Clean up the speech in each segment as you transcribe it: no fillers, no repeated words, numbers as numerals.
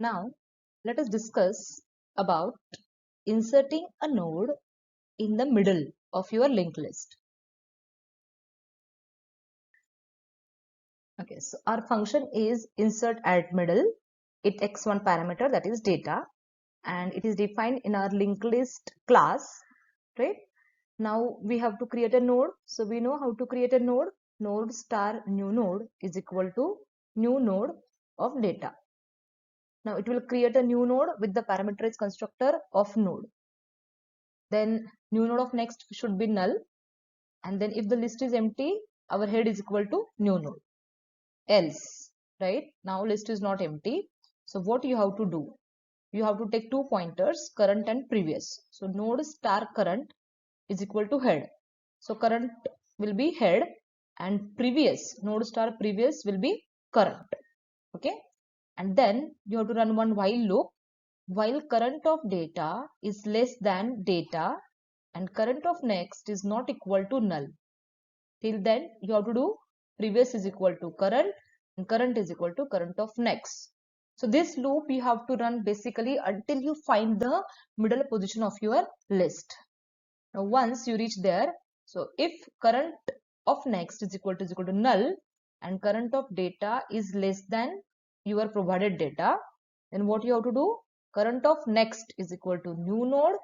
Now, let us discuss about inserting a node in the middle of your linked list. Okay, so our function is insert at middle. It takes one parameter, that is data, and it is defined in our linked list class, right? Now we have to create a node. So we know how to create a node. Node star new node is equal to new node of data. Now it will create a new node with the parameterized constructor of node. Then new node of next should be null. And then if the list is empty, our head is equal to new node. Else, right? Now list is not empty. So what you have to do? You have to take two pointers, current and previous. So node star current is equal to head. So current will be head and previous, node star previous will be current. Okay. And then you have to run one while loop. While current of data is less than data and current of next is not equal to null. Till then you have to do previous is equal to current and current is equal to current of next. So this loop you have to run basically until you find the middle position of your list. Now once you reach there, so if current of next is equal to null and current of data is less than your provided data, then what you have to do? Current of next is equal to new node,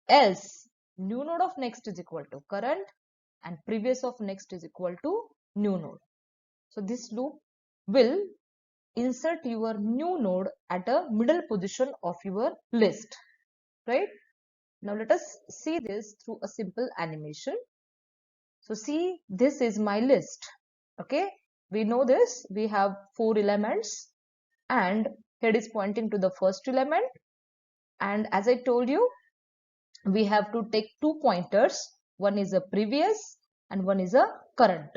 else new node of next is equal to current and previous of next is equal to new node. So this loop will insert your new node at a middle position of your list, right? Now let us see this through a simple animation. So see, this is my list. Okay, we know this. We have 4 elements and head is pointing to the first element. And as I told you, we have to take two pointers. One is a previous and one is a current.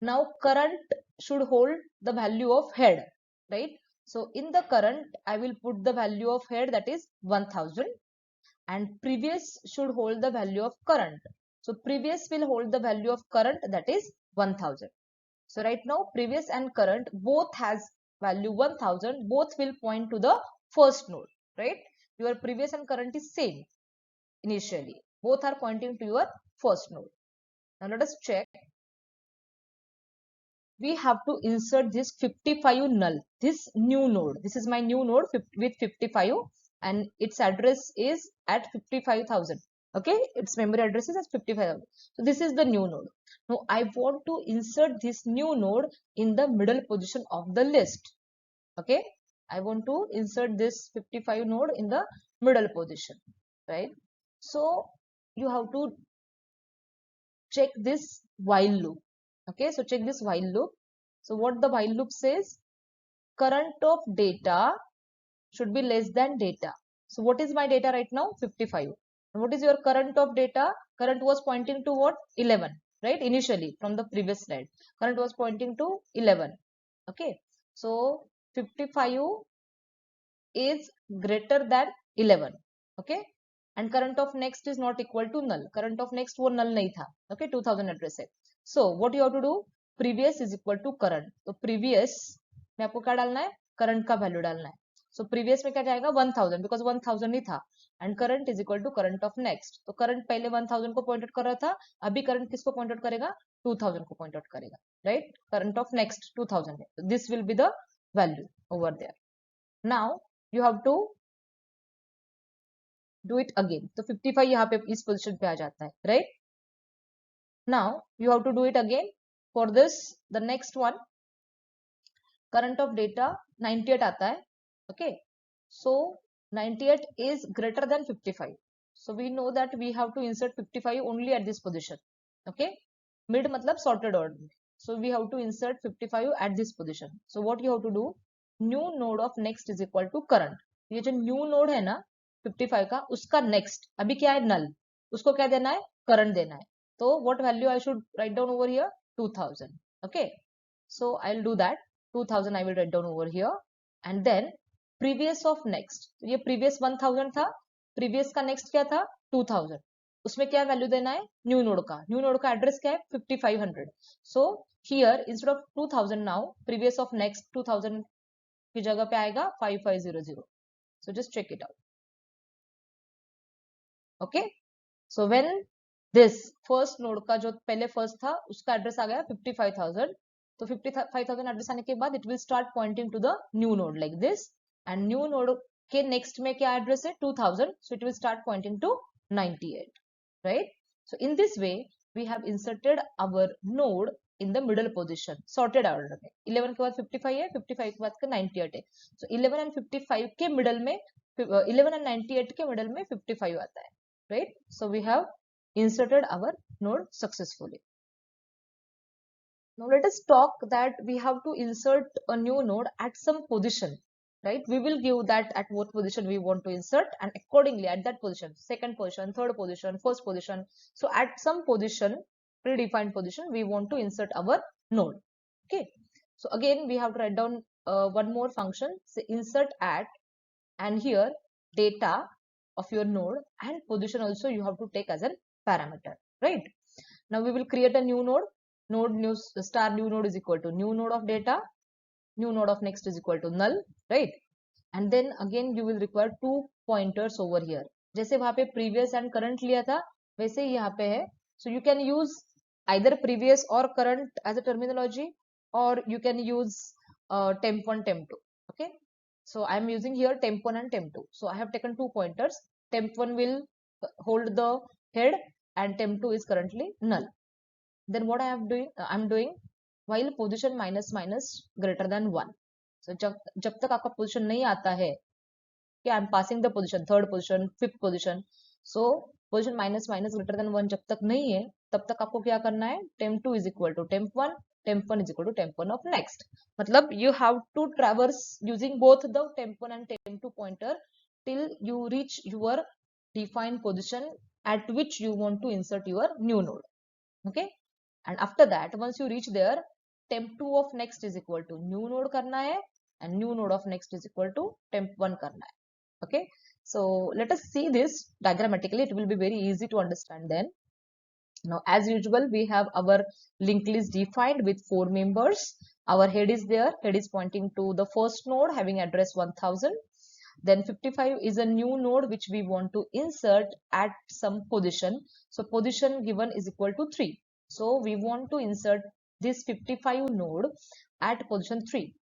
Now current should hold the value of head, right? So in the current, I will put the value of head, that is 1000, and previous should hold the value of current. So previous will hold the value of current, that is 1000. So right now previous and current both has value 1000, both will point to the first node, right? Your previous and current is same initially, both are pointing to your first node. Now let us check. We have to insert this 55 null, this new node. This is my new node with 55 and its address is at 55,000. Okay, its memory address is at 55,000. So this is the new node. Now I want to insert this new node in the middle position of the list. Okay, I want to insert this 55 node in the middle position, right? So you have to check this while loop. Okay, so check this while loop. So what the while loop says, current of data should be less than data. So what is my data right now? 55. And what is your current of data? Current was pointing to what? 11, right? Initially from the previous slide, current was pointing to 11. Okay, so 55 is greater than 11. Okay, and current of next is not equal to null. Current of next वो null नहीं था. Okay, 2000 address है. So what you have to do? Previous is equal to current. तो previous में आपको क्या डालना है? Current का value डालना है. So previous में क्या जाएगा? 1000 because 1000 ही था. And current is equal to current of next. तो current पहले 1000 को point out कर रहा था. अभी current किसको point out करेगा? 2000 को point out करेगा. Right? Current of next 2000 है. So this will be the value over there. Now you have to do it again. तो 55 यहाँ पे इस पोजीशन पे आ जाता है, right? Now you have to do it again. For this, the next one, current of data 98 आता है, okay? So 98 is greater than 55. So we know that we have to insert 55 only at this position, okay? Mid मतलब sorted order. So we have to insert 55 at this position. So what you have to do? New node of next is equal to current. ये जो new node है ना 55 का, उसका next अभी क्या है? null. उसको क्या देना है? current देना है. तो what value I should write down over here? 2000. Okay, so I'll do that. 2000 I will write down over here. And then previous of next, ये previous 1000 था, previous का next क्या था? 2000. उसमें क्या वैल्यू देना है? न्यू नोड का. न्यू नोड का एड्रेस क्या है? 5500. So here instead of 2000 now, previous of next 2000 की जगह पे आएगा 5500. So just check it out. Okay. So when this first node का जो पहले first था उसका एड्रेस आ गया 55,000. तो 55,000 एड्रेस आने के बाद it will start pointing to the new node like this. And new node के next में क्या एड्रेस है 2000. So it will start pointing to 98. Right. So in this way we have inserted our node in the middle position, sorted order में. 11 के बाद 55 है, 55 के बाद का 98 है. So 11 and 55 के middle में 11 and 98 के middle में 55 आता है. Right. So we have inserted our node successfully. Now let us talk that we have to insert a new node at some position. Right. We will give that at what position we want to insert, and accordingly at that position, second position, third position, first position. So at some position, predefined position, we want to insert our node. Okay. So again we have to write down one more function, say insert at, and here data of your node and position also you have to take as a parameter. Right. Now we will create a new node. Node new star new node is equal to new node of data, new node of next is equal to null. Right. And then again you will require two pointers over here. जैसे वहां पे previous and current लिया था वैसे ही यहाँ पे है. So you can use either previous or current as a terminology, or you can use temp1 temp2. Okay. So I am using here temp1 and temp2. So I have taken two pointers. Temp1 will hold the head and temp2 is currently null. Then what I am doing while position minus minus greater than 1. So जब तक आपका position नहीं आता है कि I am passing the position, third position, fifth position. So position minus minus greater than 1 जब तक नहीं है तब तक आपको क्या करना है, temp2 is equal to temp1, temp1 is equal to temp1 of next. मतलब you have to traverse using both the temp1 and temp2 pointer till you reach your defined position at which you want to insert your new node. Okay. And after that once you reach there, temp2 of next is equal to new node करना है and new node of next is equal to temp1 करना है. Okay. So let us see this diagrammatically. It will be very easy to understand then. Now as usual we have our linked list defined with 4 members. Our head is there. Head is pointing to the first node having address 1000. Then 55 is a new node which we want to insert at some position. So position given is equal to 3. So we want to insert this 55 node at position 3.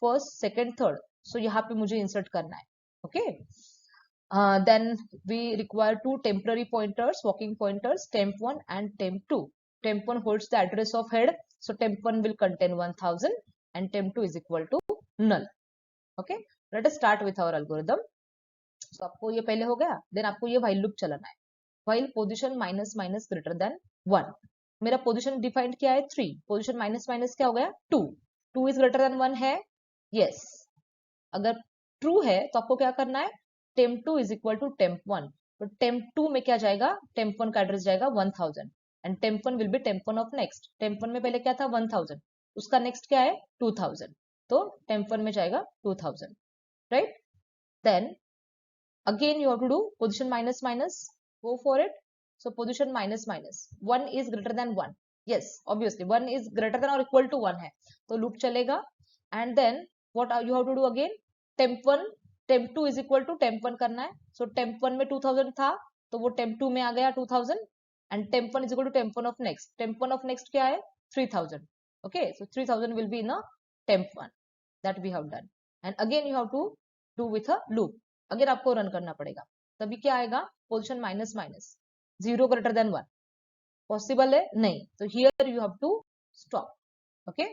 First, second, third. So यहाँ पे मुझे insert करना है. Okay. Then we require two temporary pointers, walking pointers, temp1 and temp2. Temp1 holds the address of head. So temp1 will contain 1000 and temp2 is equal to null. Okay. Let us start with our algorithm. So आपको ये पहले हो गया. Then आपको ये while loop चलाना है. While position minus minus greater than 1. मेरा position defined क्या है 3. Position minus minus क्या हो गया 2. 2 is greater than 1 है. Yes. अगर true है तो आपको क्या करना है, temp2 is equal to temp1. तो temp2 में क्या जाएगा, temp1 का एड्रेस जाएगा 1000 and temp1 will be temp1 of next. temp1 में पहले क्या था 1000, उसका next क्या है 2000. तो temp1 में जाएगा 2000. Right. Then again you have to do position minus minus. Go for it. So position minus minus 1 is greater than 1. Yes, obviously 1 is greater than or equal to 1 है तो loop चलेगा. And then what you have to do again, temp1 temp2 is equal to temp1 करना है. So temp1 में 2000 था तो वो temp2 में आ गया 2000 and temp1 is equal to temp1 of next. temp1 of next क्या है 3000. Okay, so 3000 will be in a temp1. That we have done. And again you have to do with a loop. Again आपको run करना पड़ेगा. तभी क्या आएगा, position minus minus 0 greater than 1. Possible है नहीं, तो here you have to stop. Okay,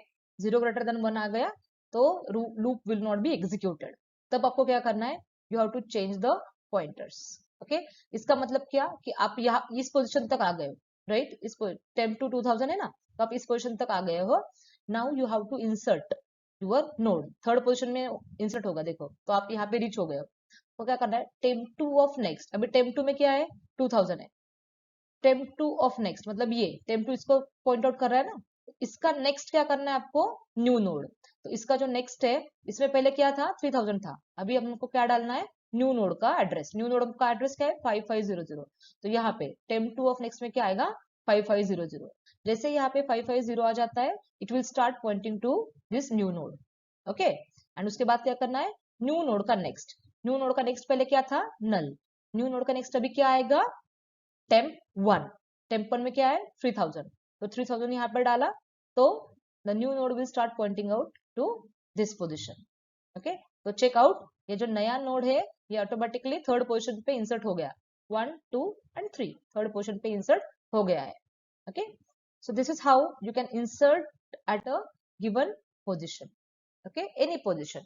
0 greater than 1 आ गया तो loop will not be executed. तब आपको क्या करना है, you have to change the pointers. Okay, इसका मतलब क्या कि आप यहाँ इस पोजिशन तक आ गए हो. राइट, इस टेम्प टू 2000 है ना, तो आप इस पोजिशन तक आ गए हो. Now you have to insert your node. Third position में इंसर्ट होगा, देखो तो आप यहाँ पे रीच हो गए हो. तो क्या करना है, temp2 ऑफ नेक्स्ट. अभी temp2 में क्या है 2000 है. temp2 ऑफ नेक्स्ट मतलब ये temp2 इसको पॉइंट आउट कर रहा है ना, इसका नेक्स्ट क्या करना है आपको, न्यू नोड. तो इसका जो नेक्स्ट है, इसमें पहले क्या था 3000 था, अभी हमको क्या डालना है, न्यू नोड का एड्रेस. न्यू नोड का एड्रेस क्या है 5500. तो यहाँ पे temp2 ऑफ नेक्स्ट में क्या आएगा 5500. जैसे यहाँ पे 550 आ जाता है, it will start pointing to this new node. Okay, and उसके बाद क्या करना है, न्यू नोड का नेक्स्ट, न्यू नोड का नेक्स्ट पहले क्या था, नल, न्यू नोड का नेक्स्ट अभी क्या आएगा, टेम्प 1, टेम्प 1 में क्या है 3000, तो 3000 यहाँ पर डाला, तो the new node will start pointing out to this position. Okay, तो चेक आउट, ये जो नया नोड है ये ऑटोमेटिकली थर्ड पोजिशन पे इंसर्ट हो गया, 1 2 एंड 3 थर्ड पोजिशन पे इंसर्ट हो गया है। Okay, so this is how you can insert at a given position, okay, any position.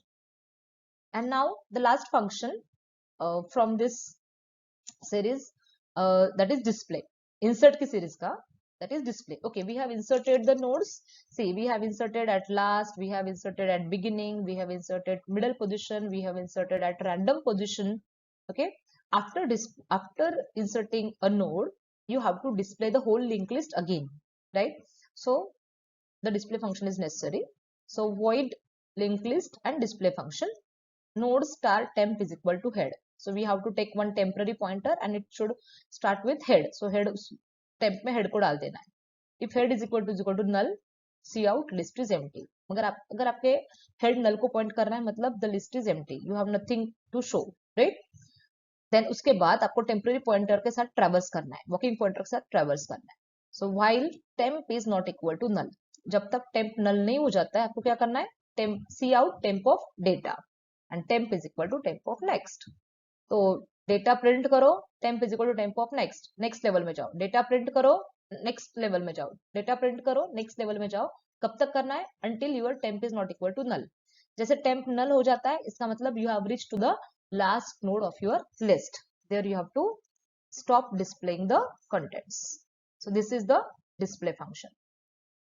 And now the last function from this series, that is display, insert ki series ka, that is display. Okay, we have inserted the nodes, see we have inserted at last, we have inserted at beginning, we have inserted middle position, we have inserted at random position. Okay, after inserting a node, you have to display the whole linked list again, right? So the display function is necessary. So void linked list and display function, node star temp is equal to head. So we have to take one temporary pointer and it should start with head. So head temp में head को डाल देना है. If head is equal to null, see out list is empty. अगर आपके head null को point कर रहा है मतलब the list is empty. You have nothing to show, right? Then उसके बाद आपको temporary pointer के साथ traverse करना है, walking pointer के साथ traverse करना है. So while temp is not equal to null, जब तक temp null नहीं हो जाता है आपको क्या करना है, temp see out temp of data and temp is equal to temp of next. तो डेटा प्रिंट करो, temp is equal to temp of next, next level में जाओ, डेटा प्रिंट करो, नेक्स्ट लेवल में जाओ, डेटा प्रिंट करो, next level में जाओ, कब तक करना है, until your temp is not equal to null. जैसे टेम्प नल हो जाता है इसका मतलब you have reached to the last node of your list, there you have to stop displaying the contents. So this is the display function.